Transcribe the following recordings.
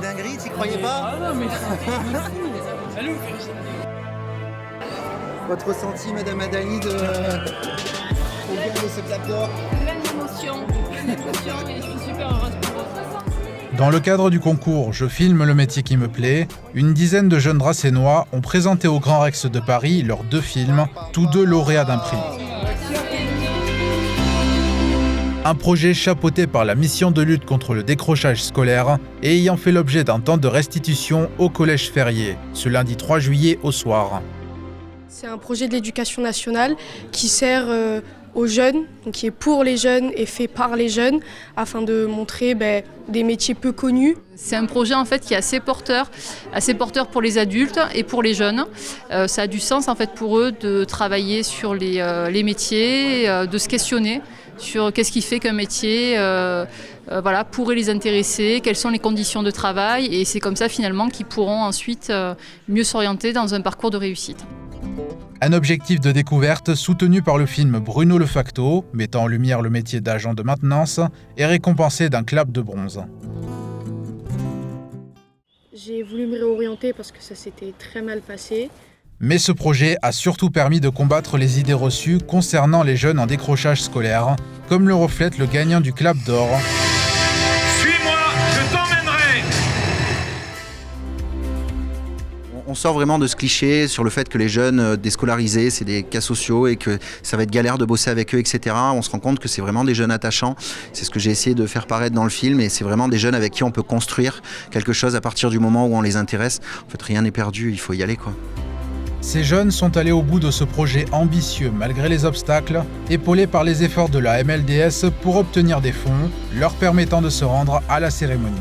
dinguerie, t'y croyais pas? Ah non, mais allô. Votre ressenti, Madame Adali, au gain de ce Clap d'Or? Plein d'émotions et je suis super heureuse pour eux. Dans le cadre du concours Je filme le métier qui me plaît, une dizaine de jeunes Dracénois ont présenté au Grand Rex de Paris leurs 2 films, tous 2 lauréats d'un prix. Un projet chapeauté par la mission de lutte contre le décrochage scolaire et ayant fait l'objet d'un temps de restitution au Collège Ferrier, ce lundi 3 juillet au soir. C'est un projet de l'éducation nationale qui sert aux jeunes, donc qui est pour les jeunes et fait par les jeunes, afin de montrer des métiers peu connus. C'est un projet en fait qui est assez porteur pour les adultes et pour les jeunes. Ça a du sens en fait pour eux de travailler sur les métiers, de se questionner sur qu'est-ce qui fait qu'un métier pourrait les intéresser, quelles sont les conditions de travail, et c'est comme ça finalement qu'ils pourront ensuite mieux s'orienter dans un parcours de réussite. Un objectif de découverte soutenu par le film Bruno le Facto, mettant en lumière le métier d'agent de maintenance, et récompensé d'un clap de bronze. J'ai voulu me réorienter parce que ça s'était très mal passé. Mais ce projet a surtout permis de combattre les idées reçues concernant les jeunes en décrochage scolaire, comme le reflète le gagnant du Clap d'Or. Suis-moi, je t'emmènerai. On sort vraiment de ce cliché sur le fait que les jeunes déscolarisés, c'est des cas sociaux et que ça va être galère de bosser avec eux, etc. On se rend compte que c'est vraiment des jeunes attachants. C'est ce que j'ai essayé de faire paraître dans le film, et c'est vraiment des jeunes avec qui on peut construire quelque chose à partir du moment où on les intéresse. En fait, rien n'est perdu, il faut y aller, quoi. Ces jeunes sont allés au bout de ce projet ambitieux malgré les obstacles, épaulés par les efforts de la MLDS pour obtenir des fonds, leur permettant de se rendre à la cérémonie.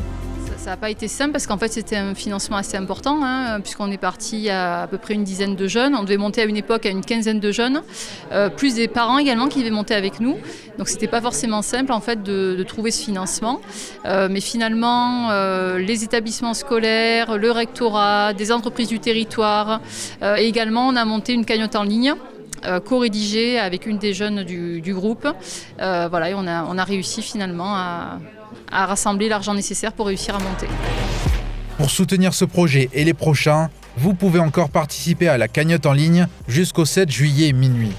Ça n'a pas été simple parce qu'en fait c'était un financement assez important, puisqu'on est parti à peu près une dizaine de jeunes. On devait monter à une époque à une quinzaine de jeunes, plus des parents également qui devaient monter avec nous. Donc c'était pas forcément simple en fait de trouver ce financement. Mais finalement les établissements scolaires, le rectorat, des entreprises du territoire, et également on a monté une cagnotte en ligne. Co-rédigée avec une des jeunes du groupe. Et on a réussi finalement à rassembler l'argent nécessaire pour réussir à monter. Pour soutenir ce projet et les prochains, vous pouvez encore participer à la cagnotte en ligne jusqu'au 7 juillet minuit.